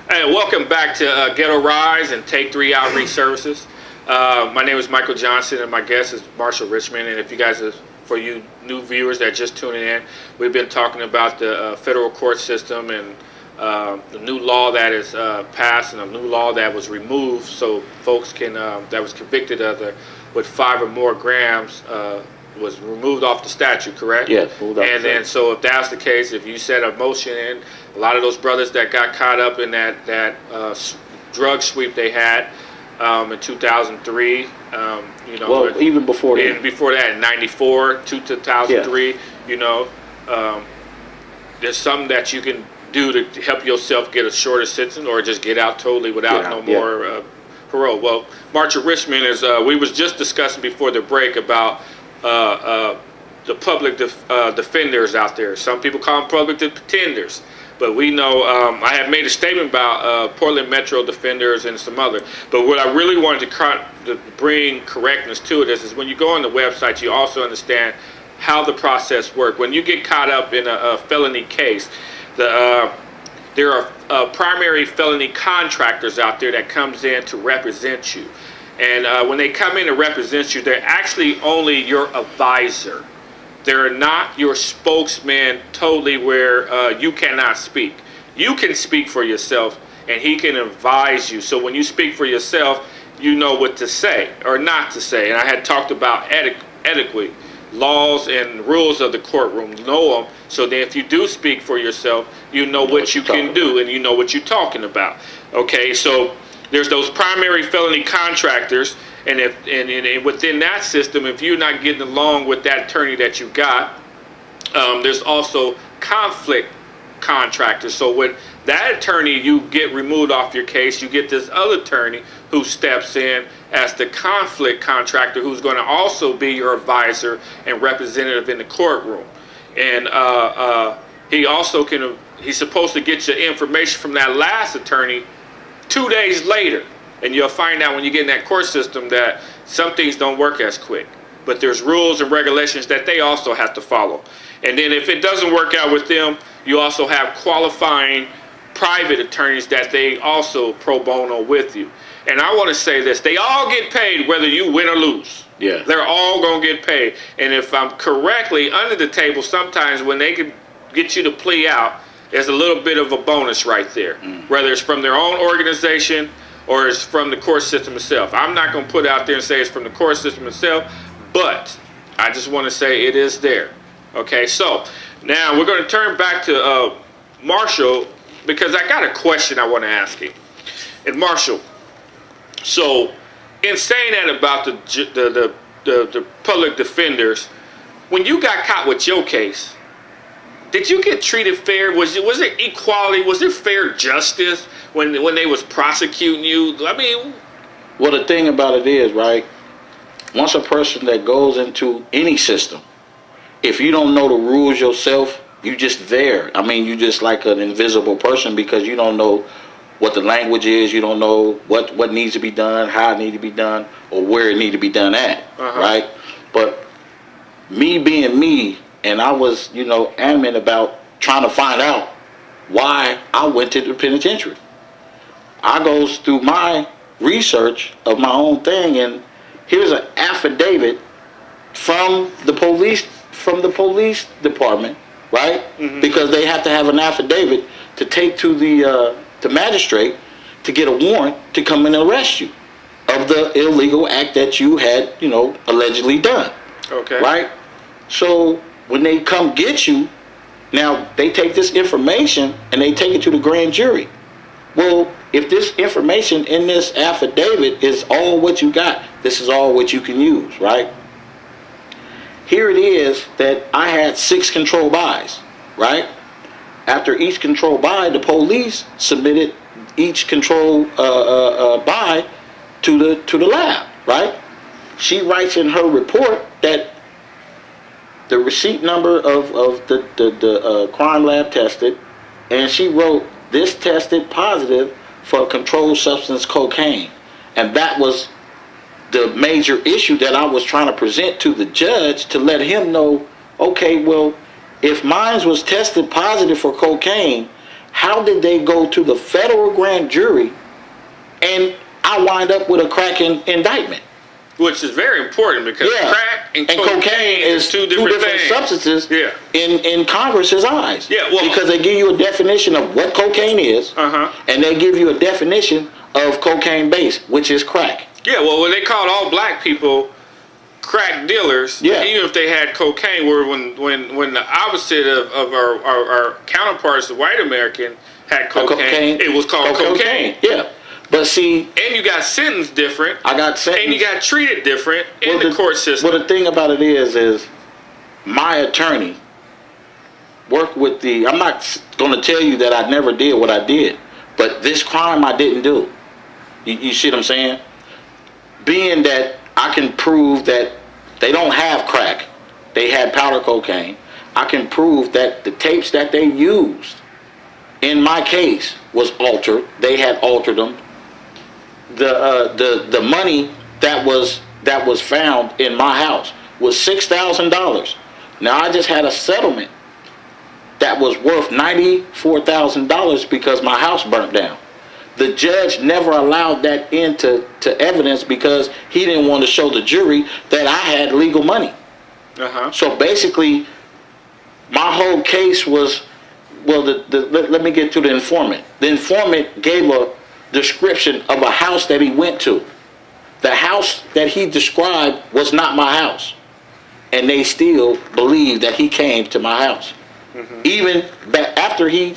Hey, welcome back to Ghetto Rise and Take 3 Outreach Services. My name is Michael Johnson, and my guest is Marshall Richmond. And if you guys, for you new viewers that are just tuning in, we've been talking about the federal court system and the new law that is passed and a new law that was removed, so folks can that was convicted of with 5 or more grams was removed off the statute, correct? Yes. And then, so if that's the case, if you set a motion in, a lot of those brothers that got caught up in that drug sweep they had in 2003, you know. Well, even before that. Before that, in 94 to 2003, yeah. You know, there's something that you can do to help yourself get a shorter sentence or just get out totally without more parole. Well, Marshall Richmond is, we was just discussing before the break about the public defenders out there. Some people call them public pretenders. But we know, I have made a statement about Portland Metro defenders and some other. But what I really wanted to bring correctness to it is when you go on the website, you also understand how the process works. When you get caught up in a felony case, there are primary felony contractors out there that comes in to represent you. And when they come in to represent you, they're actually only your advisor. They're not your spokesman totally where you cannot speak. You can speak for yourself, and he can advise you. So when you speak for yourself, you know what to say or not to say. And I had talked about etiquette, laws and rules of the courtroom. Know them, so that if you do speak for yourself, you know what you can do and you know what you're talking about. Okay, so there's those primary felony contractors. And and within that system, if you're not getting along with that attorney that you got, there's also conflict contractors. So with that attorney, you get removed off your case. You get this other attorney who steps in as the conflict contractor, who's going to also be your advisor and representative in the courtroom. And he also can. He's supposed to get your information from that last attorney 2 days later. And you'll find out when you get in that court system that some things don't work as quick. But there's rules and regulations that they also have to follow. And then if it doesn't work out with them, you also have qualifying private attorneys that they also pro bono with you. And I want to say this, they all get paid whether you win or lose. Yeah. They're all going to get paid. And if I'm correctly, under the table, sometimes when they can get you to plea out, there's a little bit of a bonus right there. Whether it's from their own organization or it's from the court system itself. I'm not going to put out there and say it's from the court system itself, but I just want to say it is there. Okay, so now we're going to turn back to Marshall, because I got a question I want to ask him. And Marshall, so in saying that about the public defenders, when you got caught with your case, did you get treated fair? Was it equality? Was it fair justice when they was prosecuting you? I mean, well, the thing about it is, right, once a person that goes into any system, if you don't know the rules yourself, you just there. I mean, you just like an invisible person because you don't know what the language is. You don't know what needs to be done, how it needs to be done, or where it needs to be done at, right? But me being me, and I was, adamant about trying to find out why I went to the penitentiary. I goes through my research of my own thing, and here's an affidavit from the police department, right? Because they have to have an affidavit to take to the magistrate to get a warrant to come and arrest you of the illegal act that you had, allegedly done. Okay. Right? So when they come get you, now they take this information and they take it to the grand jury. Well, if this information in this affidavit is all what you got, this is all what you can use, right? Here it is that I had 6 control buys, right? After each control buy, the police submitted each control buy to the lab, right? She writes in her report that the receipt number of the crime lab tested, and she wrote, this tested positive for controlled substance cocaine. And that was the major issue that I was trying to present to the judge to let him know, okay, well, if mine was tested positive for cocaine, how did they go to the federal grand jury and I wind up with a crack indictment? Which is very important because crack and cocaine is two different substances Yeah. in Congress's eyes. Yeah, well, because they give you a definition of what cocaine is, and they give you a definition of cocaine base, which is crack. Yeah, well, when they called all black people crack dealers, even if they had cocaine, where when the opposite of our counterparts, the white American, had cocaine, it was called cocaine. Yeah. But see, and you got sentenced different. I got sentenced, and you got treated different in the court system. Well, the thing about it is my attorney worked with the. I'm not going to tell you that I never did what I did, but this crime I didn't do. You see what I'm saying? Being that I can prove that they don't have crack, they had powder cocaine. I can prove that the tapes that they used in my case was altered. They had altered them. The money that was found in my house was $6,000. Now I just had a settlement that was worth $94,000 because my house burnt down. The judge never allowed that into evidence because he didn't want to show the jury that I had legal money. So basically, my whole case was, well, let me get to the informant. The informant gave a description of a house that he went to. The house that he described was not my house. And they still believe that he came to my house. Even after he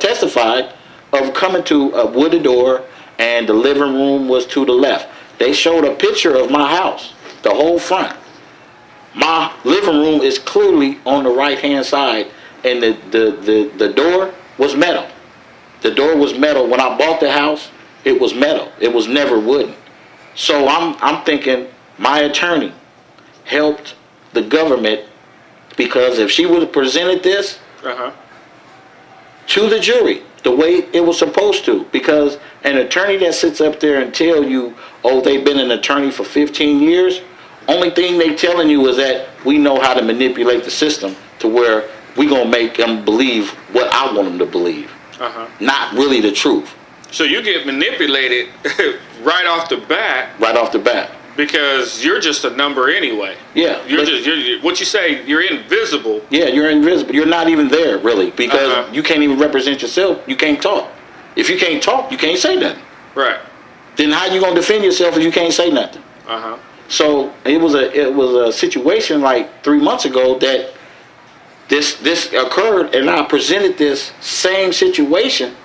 testified of coming to a wooded door and the living room was to the left. They showed a picture of my house, the whole front. My living room is clearly on the right-hand side, and the door was metal. The door was metal. When I bought the house, it was metal. It was never wooden. So I'm thinking my attorney helped the government, because if she would have presented this to the jury the way it was supposed to, because an attorney that sits up there and tell you, oh, they've been an attorney for 15 years, only thing they telling you is that we know how to manipulate the system to where we gonna make them believe what I want them to believe. Not really the truth. So you get manipulated right off the bat. Right off the bat. Because you're just a number anyway. Yeah. You're what you say, you're invisible. Yeah, you're invisible. You're not even there, really, because you can't even represent yourself. You can't talk. If you can't talk, you can't say nothing. Right. Then how you gonna defend yourself if you can't say nothing? So it was a situation like 3 months ago that this occurred, and I presented this same situation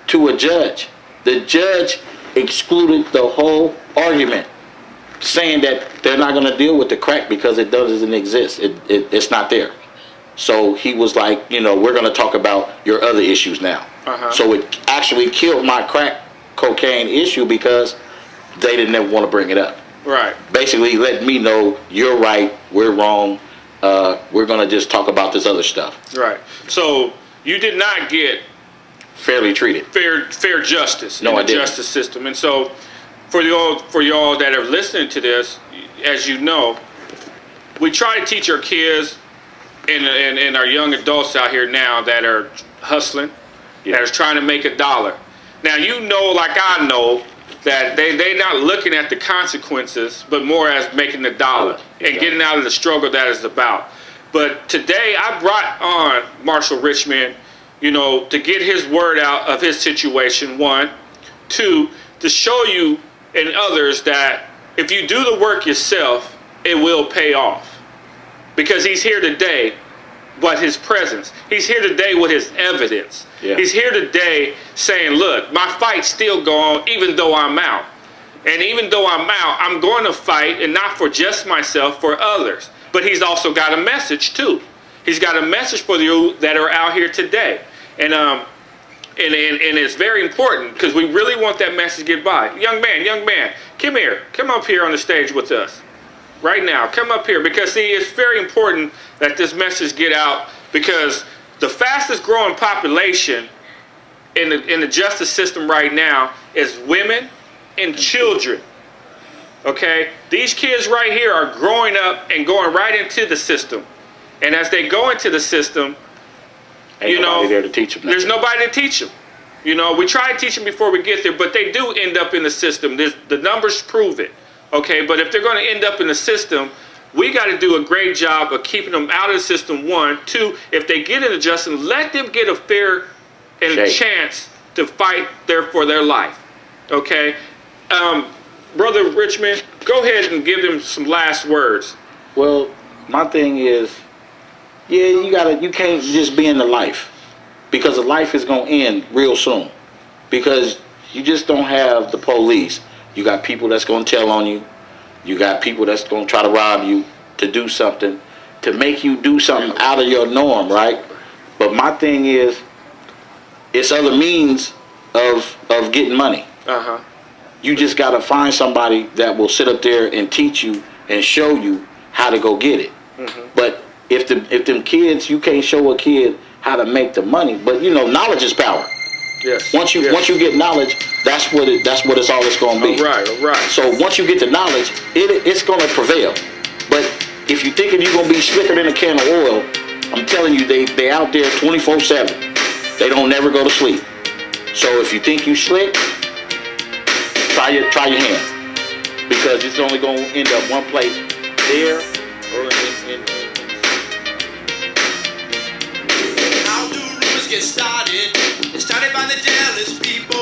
to a judge. The judge excluded the whole argument, saying that they're not going to deal with the crack because it doesn't exist. It's not there. So he was like, you know, we're going to talk about your other issues now. So it actually killed my crack cocaine issue because they didn't ever want to bring it up. Right. Basically letting me know you're right, we're wrong. We're going to just talk about this other stuff. Right. So you did not get fairly treated. Fair justice in the justice system. And so for y'all that are listening to this, as you know, we try to teach our kids and our young adults out here now that are hustling, that are trying to make $1. Now, you know, like I know, that they're not looking at the consequences, but more as making $1 and getting out of the struggle that is about. But today I brought on Marshall Richmond, you know, to get his word out of his situation, 1. 2, to show you and others that if you do the work yourself, it will pay off. Because he's here today, but his presence. He's here today with his evidence. He's here today saying, look, my fight's still going even though I'm out. And even though I'm out, I'm going to fight, and not for just myself, for others. But he's also got a message too. He's got a message for you that are out here today. And it's very important because we really want that message to get by. Young man, come here. Come up here on the stage with us. Right now, come up here, because see, it's very important that this message get out, because the fastest growing population in the justice system right now is women and children. Okay? These kids right here are growing up and going right into the system. And as they go into the system, Ain't nobody there to teach them. There's nobody to teach them. You know, we try to teach them before we get there, but they do end up in the system. The numbers prove it. Okay, but if they're going to end up in the system, we got to do a great job of keeping them out of the system. 1, 2, if they get into justice, let them get a fair and chance to fight for their life. Okay, Brother Richmond, go ahead and give them some last words. Well, my thing is, you can't just be in the life, because the life is gonna end real soon, because you just don't have the police. You got people that's gonna tell on you. You got people that's gonna try to rob you, to do something, to make you do something out of your norm, right? But my thing is, it's other means of getting money. You just gotta find somebody that will sit up there and teach you and show you how to go get it. But if them kids, you can't show a kid how to make the money. But you know, knowledge is power. Yes. Once you get knowledge, that's what it's all it's gonna be. All right. So once you get the knowledge, it's gonna prevail. But if you thinking you're gonna be slicker than a can of oil, I'm telling you, they out there 24/7. They don't never go to sleep. So if you think you slick, try your hand, because it's only gonna end up one place, there or in. How do rumors get started? It's started by the jealous people.